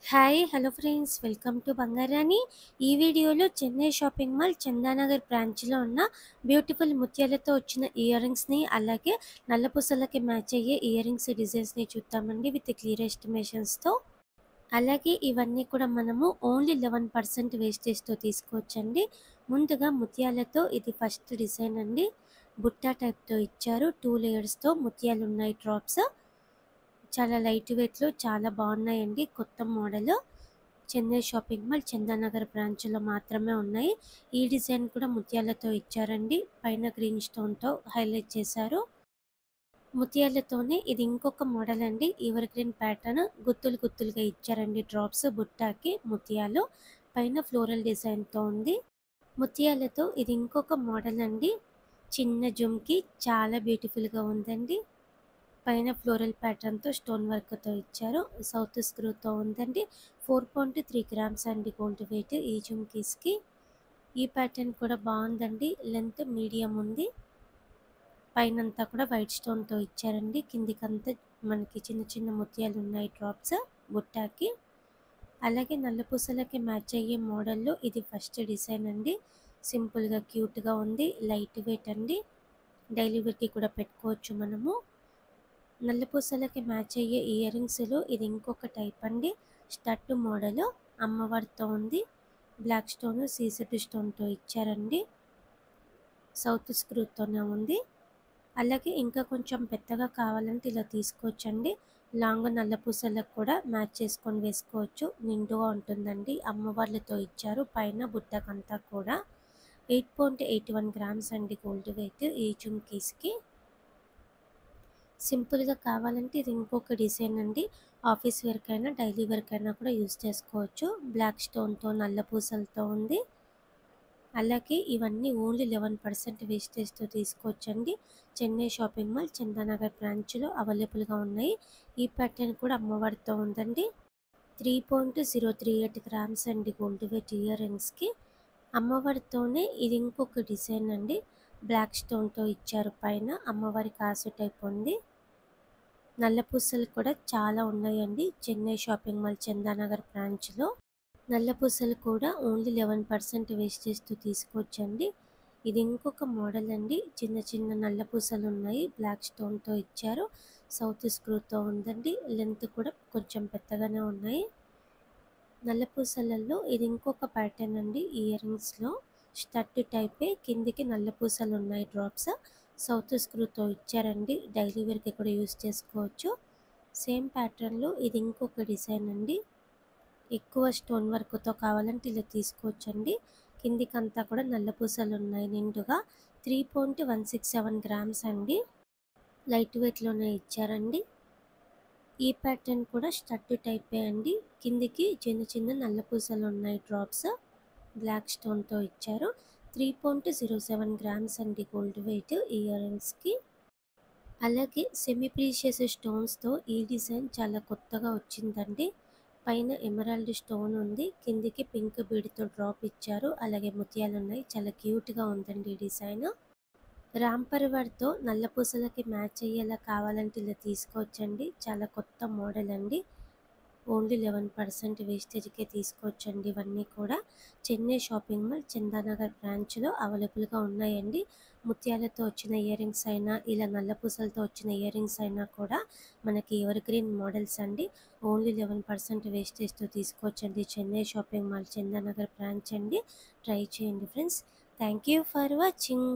Hi hello friends welcome to Bangarani. ఈ వీడియోలో Chennai shopping mall Chandanagar బ్రాంచ్లో ఉన్న బ్యూటిఫుల్ ముత్యాలతో వచ్చిన ఇయర్ రింగ్స్ని అలాగే నల్లపూసలకి మ్యాచ్ అయ్యే ఇయర్ రింగ్స్ డిజైన్స్ని చూద్దామండి విత్ క్లియర్ ఎస్టిమేషన్స్తో. అలాగే ఇవన్నీ కూడా మనము ఓన్లీ 11% వేస్టేజ్తో తీసుకోవచ్చండి. ముందుగా ముత్యాలతో ఇది ఫస్ట్ డిజైన్ అండి. బుట్టా టైప్తో ఇచ్చారు, 2 లేయర్స్తో ముత్యాలు ఉన్నాయి. డ్రాప్స్ చాలా లైట్ వెయిట్లో చాలా బాగున్నాయండి. కొత్త model Chennai shopping mall Chandanagar బ్రాంచ్లో మాత్రమే ఉన్నాయి. ఈ డిజైన్ కూడా ముత్యాలతో ఇచ్చారండి. పైన గ్రీన్ స్టోన్తో హైలైట్ చేశారు. ముత్యాలతోనే ఇది ఇంకొక మోడల్ అండి. ఎవర్ గ్రీన్ ప్యాటర్న్ గుత్తులు గుత్తులుగా ఇచ్చారండి. డ్రాప్స్ బుట్టాకి ముత్యాలు పైన ఫ్లోరల్ డిజైన్తో ఉంది. ముత్యాలతో ఇది ఇంకొక మోడల్ అండి. చిన్న జుమ్కి చాలా బ్యూటిఫుల్గా ఉందండి. పైన ఫ్లోరల్ ప్యాటర్న్తో స్టోన్ వర్క్తో ఇచ్చారు. సౌత్ స్క్రూతో ఉందండి. 4.3 గ్రామ్స్ అండి గోల్డ్ వెయిట్ ఈ జుమ్కీస్కి. ఈ ప్యాటర్న్ కూడా బాగుందండి. లెంత్ మీడియం ఉంది. పైనంతా కూడా వైట్ స్టోన్తో ఇచ్చారండి. కిందికంతా మనకి చిన్న చిన్న ముత్యాలు ఉన్నాయి డ్రాప్స్ బుట్టాకి. అలాగే నల్లపూసలకి మ్యాచ్ అయ్యే మోడల్లో ఇది ఫస్ట్ డిజైన్ అండి. సింపుల్గా క్యూట్గా ఉంది. లైట్ వెయిట్ అండి. డైలీ వేర్కి కూడా పెట్టుకోవచ్చు మనము. నల్లపూసలకి మ్యాచ్ అయ్యే ఇయర్ రింగ్స్లో ఇది ఇంకొక టైప్ అండి. స్టడ్ మోడల్ అమ్మవారితో ఉంది. బ్లాక్ స్టోన్ సీసెడ్ స్టోన్తో ఇచ్చారండి. సౌత్ స్క్రూతోనే ఉంది. అలాగే ఇంకా కొంచెం పెద్దగా కావాలంటే ఇలా తీసుకోవచ్చండి. లాంగ్ నల్లపూసలకు కూడా మ్యాచ్ చేసుకొని వేసుకోవచ్చు. నిండుగా ఉంటుందండి. అమ్మవార్లతో ఇచ్చారు. పైన బుట్టకంతా కూడా 8.81 గ్రామ్స్ అండి గోల్డ్ వెయిట్ ఈ జుమ్కీస్కి. సింపుల్గా కావాలంటే ఇది ఇంకొక డిజైన్ అండి. ఆఫీస్ వేర్కైనా డైలీ వేర్కైనా కూడా యూజ్ చేసుకోవచ్చు. బ్లాక్ స్టోన్తో నల్ల పూసలతో ఉంది. అలాగే ఇవన్నీ ఓన్లీ 11% వేస్టేజ్తో తీసుకోవచ్చండి. చెన్నై షాపింగ్ మాల్ చందానగర్ బ్రాంచ్లో అవైలబుల్గా ఉన్నాయి. ఈ ప్యాటర్న్ కూడా అమ్మవారితో ఉందండి. 3.038 గ్రామ్స్ అండి గోల్డ్ వెయిట్ ఇయర్ రింగ్స్కి. అమ్మవారితోనే ఇది ఇంకొక డిజైన్ అండి. బ్లాక్ స్టోన్తో ఇచ్చారు. పైన అమ్మవారి కాసు టైప్ ఉంది. నల్లపూసలు కూడా చాలా ఉన్నాయండి చెన్నై షాపింగ్ మాల్ చందానగర్ బ్రాంచ్లో. నల్లపూసలు కూడా ఓన్లీ 11% వేస్టేజ్తో తీసుకోవచ్చండి. ఇది ఇంకొక మోడల్ అండి. చిన్న చిన్న నల్లపూసలు ఉన్నాయి. బ్లాక్ స్టోన్తో ఇచ్చారు. సౌత్ స్క్రూతో ఉందండి. లెంత్ కూడా కొంచెం పెద్దగానే ఉన్నాయి. నల్లపూసలలో ఇది ఇంకొక ప్యాటర్న్ అండి. ఇయర్ రింగ్స్లో స్టడ్ టైపే కిందికి నల్లపూసలు ఉన్నాయి డ్రాప్స్. సౌత్ స్క్రూతో ఇచ్చారండి. డైలీ వేర్కి కూడా యూజ్ చేసుకోవచ్చు. సేమ్ ప్యాటర్న్లో ఇది ఇంకొక డిజైన్ అండి. ఎక్కువ స్టోన్ వర్క్తో కావాలంటే ఇలా తీసుకోవచ్చండి. కిందికంతా కూడా నల్లపూసలు ఉన్నాయి నిండుగా. 3.167 గ్రామ్స్ అండి. లైట్ వెయిట్లోనే ఇచ్చారండి. ఈ ప్యాటర్న్ కూడా స్టడ్ టైపే అండి. కిందికి చిన్న చిన్న నల్లపూసలు ఉన్నాయి డ్రాప్స్. బ్లాక్ స్టోన్తో ఇచ్చారు. 3.07 గ్రామ్స్ అండి గోల్డ్ వెయిట్ ఇయర్ రింగ్స్కి. అలాగే సెమీ ప్రీషియస్ స్టోన్స్తో ఈ డిజైన్ చాలా కొత్తగా వచ్చిందండి. పైన ఎమరాల్డ్ స్టోన్ ఉంది. కిందికి పింక్ బీడ్తో డ్రాప్ ఇచ్చారు. అలాగే ముత్యాలు ఉన్నాయి. చాలా క్యూట్గా ఉందండి ఈ డిజైన్. రామ్ పరివార్తో నల్లపూసలకి మ్యాచ్ అయ్యేలా కావాలంటే ఇలా తీసుకోవచ్చండి. చాలా కొత్త మోడల్ అండి. ఓన్లీ 11% వేస్టేజ్కే తీసుకోవచ్చండి. ఇవన్నీ కూడా చెన్నై షాపింగ్ మాల్ చందానగర్ బ్రాంచ్లో అవైలబుల్గా ఉన్నాయండి. ముత్యాలతో వచ్చిన ఇయర్ రింగ్స్ అయినా ఇలా నల్లపూసలతో వచ్చిన ఇయర్ రింగ్స్ అయినా కూడా మనకి ఎవర్ గ్రీన్ మోడల్స్ అండి. ఓన్లీ 11% వేస్టేజ్తో తీసుకోవచ్చండి. Chennai shopping mall Chandanagar branch అండి. ట్రై చేయండి friends. Thank you for watching.